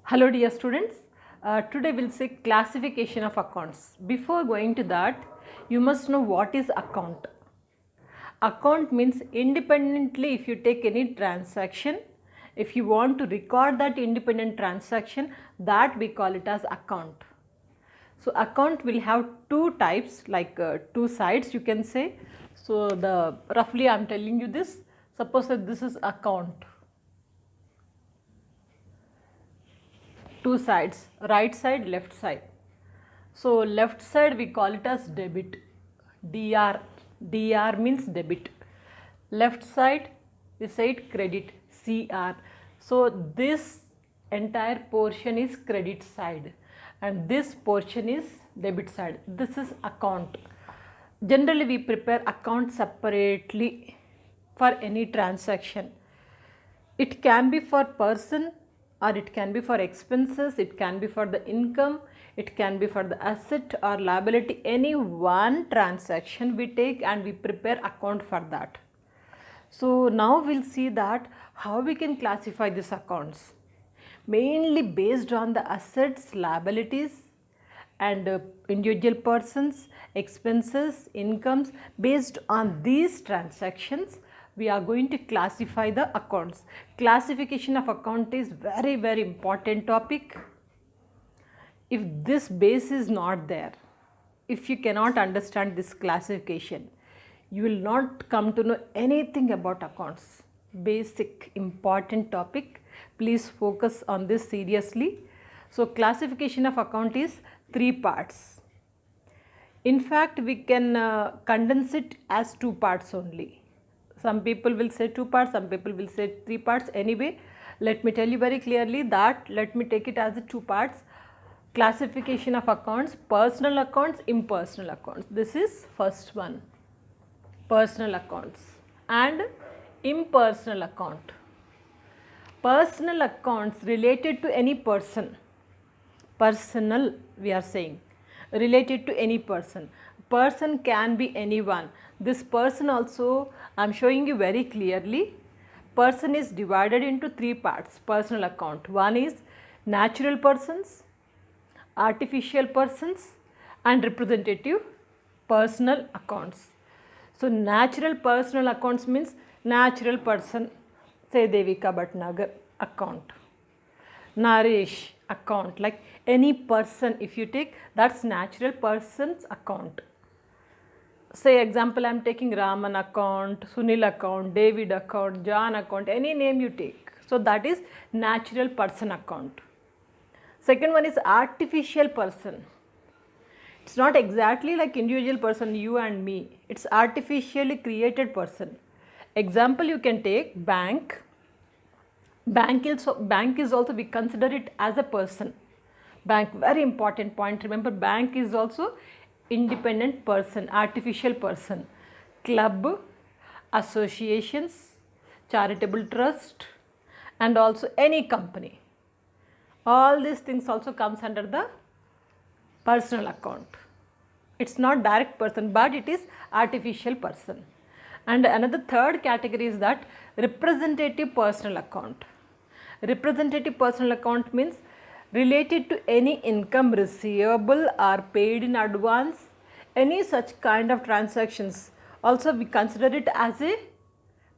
Hello dear students, today we'll see classification of accounts. Before going to that, you must know what is account. Account means independently if you take any transaction, if you want to record that independent transaction, that we call it as account. So account will have two types, like two sides you can say. So roughly I am telling you this. Suppose that this is account. Two sides, right side, left side. So left side we call it as debit, DR. DR means debit. Left side we say it credit, CR. So this entire portion is credit side and this portion is debit side. This is account. Generally we prepare account separately for any transaction. It can be for person or it can be for expenses, it can be for the income, it can be for the asset or liability. Any one transaction we take and we prepare account for that. So now we'll see that how we can classify these accounts. Mainly based on the assets, liabilities and individual persons, expenses, incomes. Based on these transactions, we are going to classify the accounts. Classification of account is very important topic. If this base is not there, if you cannot understand this classification, you will not come to know anything about accounts. Basic important topic. Please focus on this seriously. So classification of account is three parts. In fact, we can condense it as two parts only. Some people will say two parts, some people will say three parts. Anyway, let me tell you very clearly that let me take it as two parts. Classification of accounts, personal accounts, impersonal accounts. This is first one, personal accounts and impersonal account. Personal accounts related to any person. Personal we are saying, related to any person. Person can be anyone. This person also I am showing you very clearly. Person is divided into three parts, personal account. One is natural persons, artificial persons and representative personal accounts. So natural personal accounts means natural person, say Devika Bhatnagar account, Naresh account, like any person if you take, that's natural person's account. Say example I am taking Raman account, Sunil account, David account, John account, any name you take. So that is natural person account. Second one is artificial person. It's not exactly like individual person, you and me. It's artificially created person. Example you can take bank. Bank is also, we consider it as a person. Bank, very important point. Remember, bank is also independent person, artificial person. Club, associations, charitable trust and also any company. All these things also comes under the personal account. It's not direct person but it is artificial person. And another third category is that representative personal account. Representative personal account means related to any income receivable or paid in advance, any such kind of transactions. Also we consider it as a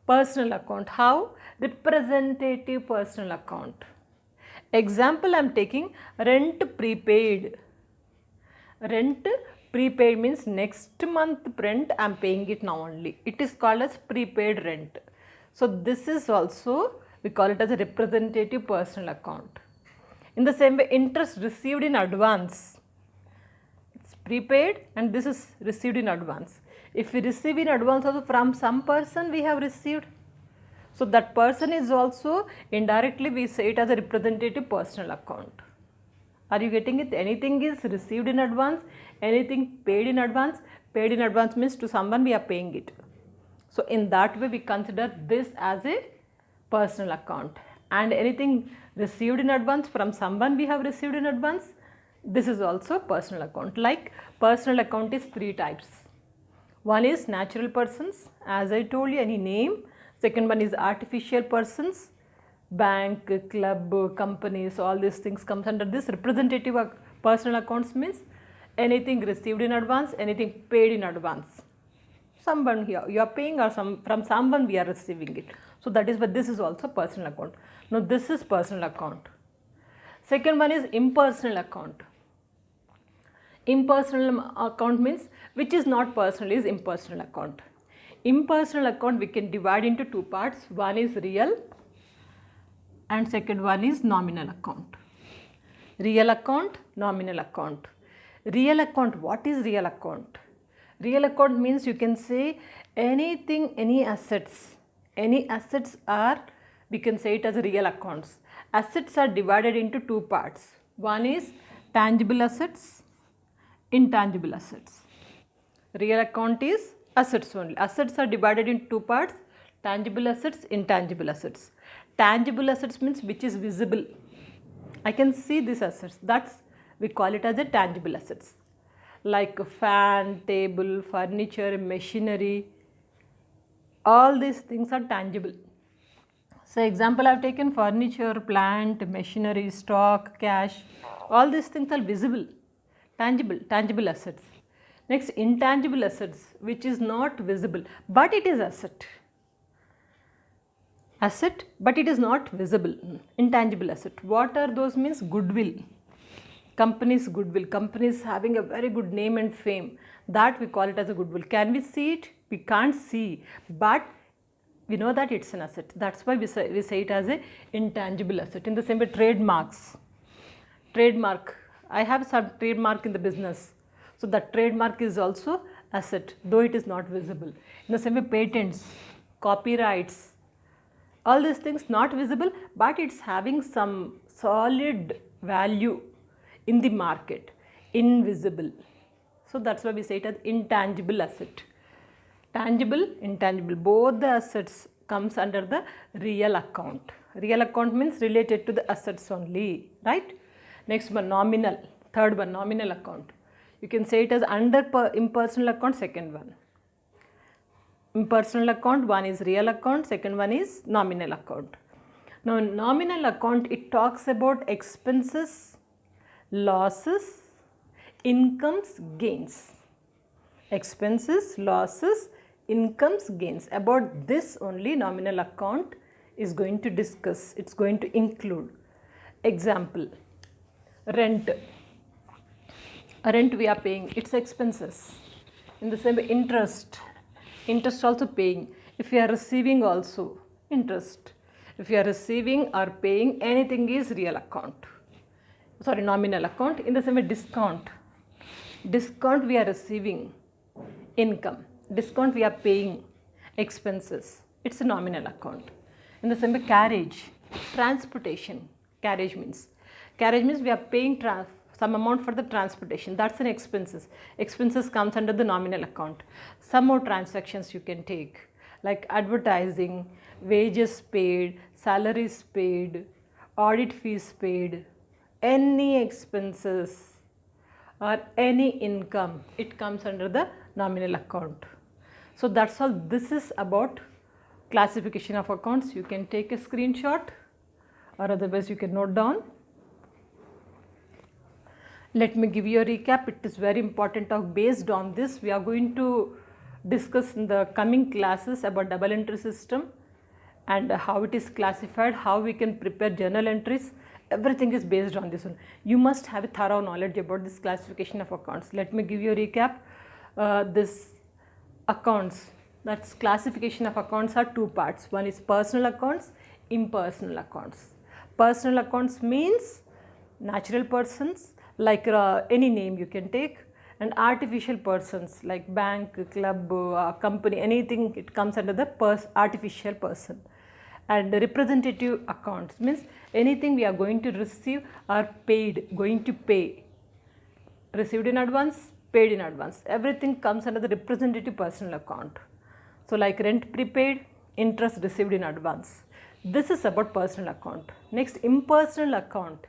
personal account. How? Representative personal account. Example I am taking rent prepaid. Rent prepaid means next month rent I am paying it now only. It is called as prepaid rent. So this is also, we call it as a representative personal account. In the same way, interest received in advance. It's prepaid and this is received in advance. If we receive in advance also from some person we have received. So that person is also indirectly we say it as a representative personal account. Are you getting it? Anything is received in advance, anything paid in advance. Paid in advance means to someone we are paying it. So in that way we consider this as a personal account. And anything received in advance from someone we have received in advance, this is also personal account. Like personal account is three types. One is natural persons, as I told you, any name. Second one is artificial persons. bank, club, companies, all these things comes under this. Representative personal accounts means anything received in advance, anything paid in advance. Someone here you are paying, or from someone we are receiving it. So that is what this is also personal account. Now this is personal account. Second one is impersonal account. Impersonal account means which is not personal is impersonal account. Impersonal account we can divide into two parts. One is real and second one is nominal account. Real account, nominal account. Real account, what is real account? Real account means you can say anything, any assets are, we can say it as real accounts. Assets are divided into two parts. One is tangible assets, intangible assets. Real account is assets only. Assets are divided into two parts, tangible assets, intangible assets. Tangible assets means which is visible. I can see these assets, that's we call it as a tangible assets. Like a fan, table, furniture, machinery, all these things are tangible. So example I have taken furniture, plant, machinery, stock, cash, all these things are visible, tangible assets. Next, intangible assets, which is not visible but it is asset, but it is not visible. Intangible asset, what are those means? Goodwill, company's goodwill, companies having a very good name and fame, that we call it as a goodwill. Can we see it? We can't see, but we know that it's an asset. That's why we say it as a intangible asset. In the same way, trademarks, trademark, I have some trademark in the business, so that trademark is also asset, though it is not visible. In the same way, patents, copyrights, all these things not visible but it's having some solid value in the market, invisible. So that's why we say it as intangible asset. Tangible, intangible, both the assets comes under the real account. Real account means related to the assets only, right? Next one, nominal. Third one, nominal account. You can say it as under impersonal account, second one. Impersonal account, one is real account, second one is nominal account. Now nominal account, it talks about expenses, losses, incomes, gains. Expenses, losses, incomes, gains. About this only nominal account is going to discuss, it's going to include. Example, rent. Rent we are paying, it's expenses. In the same way, interest also paying. If you are receiving also, interest. If you are receiving or paying, anything is real account. Sorry, nominal account. In the same way, discount. Discount we are receiving, income. Discount we are paying, expenses. It's a nominal account. In the same way, carriage, transportation. Carriage means we are paying some amount for the transportation, that's an expenses. Expenses comes under the nominal account. Some more transactions you can take like advertising, wages paid, salaries paid, audit fees paid, any expenses or any income, it comes under the nominal account. So that's all this is about classification of accounts. You can take a screenshot or otherwise you can note down. Let me give you a recap. It is very important of based on this we are going to discuss in the coming classes about double entry system and how it is classified, how we can prepare journal entries. Everything is based on this one. You must have a thorough knowledge about this classification of accounts. Let me give you a recap. This accounts, that's classification of accounts are two parts. One is personal accounts, impersonal accounts. Personal accounts means natural persons, like any name you can take, and artificial persons like bank, club, company, anything, it comes under the artificial person. And representative accounts means anything we are going to receive or paid, going to pay, received in advance, paid in advance, everything comes under the representative personal account. So like rent prepaid, interest received in advance. This is about personal account. Next, impersonal account,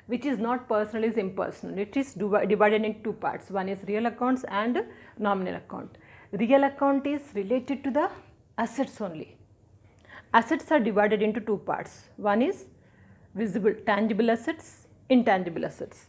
which is not personal, is impersonal. It is divided in two parts. One is real accounts and nominal account. Real account is related to the assets only. Assets are divided into two parts. One is visible, tangible assets, intangible assets.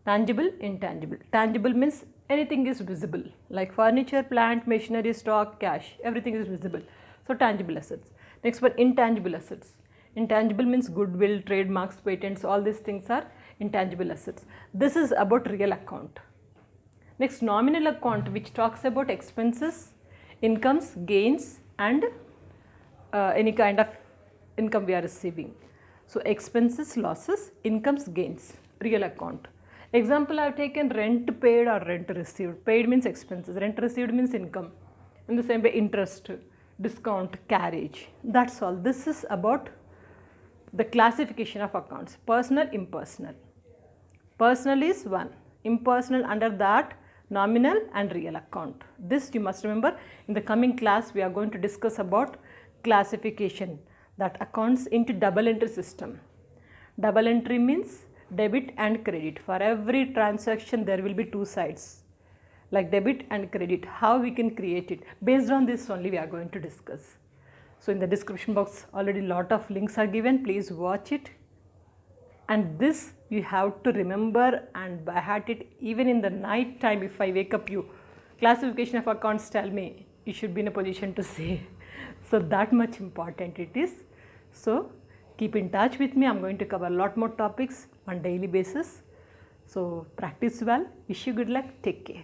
Tangible, intangible. Tangible means anything is visible, like furniture, plant, machinery, stock, cash, everything is visible. So tangible assets. Next one, intangible assets. Intangible means goodwill, trademarks, patents, all these things are intangible assets. This is about real account. Next, nominal account, which talks about expenses, incomes, gains, and any kind of income we are receiving. So expenses, losses, incomes, gains, real account. Example, I have taken rent paid or rent received. Paid means expenses, rent received means income. In the same way, interest, discount, carriage. That's all. This is about the classification of accounts, personal, impersonal. Personal is one, impersonal under that nominal and real account. This you must remember. In the coming class we are going to discuss about classification, that accounts into double entry system. Double entry means debit and credit. For every transaction there will be two sides, like debit and credit. How we can create it, based on this only we are going to discuss. So in the description box already lot of links are given, please watch it. And this you have to remember and by heart it. Even in the night time, if I wake up you, classification of accounts, tell me, you should be in a position to say. So that much important it is. So keep in touch with me. I am going to cover a lot more topics on daily basis. So practice well. Wish you good luck. Take care.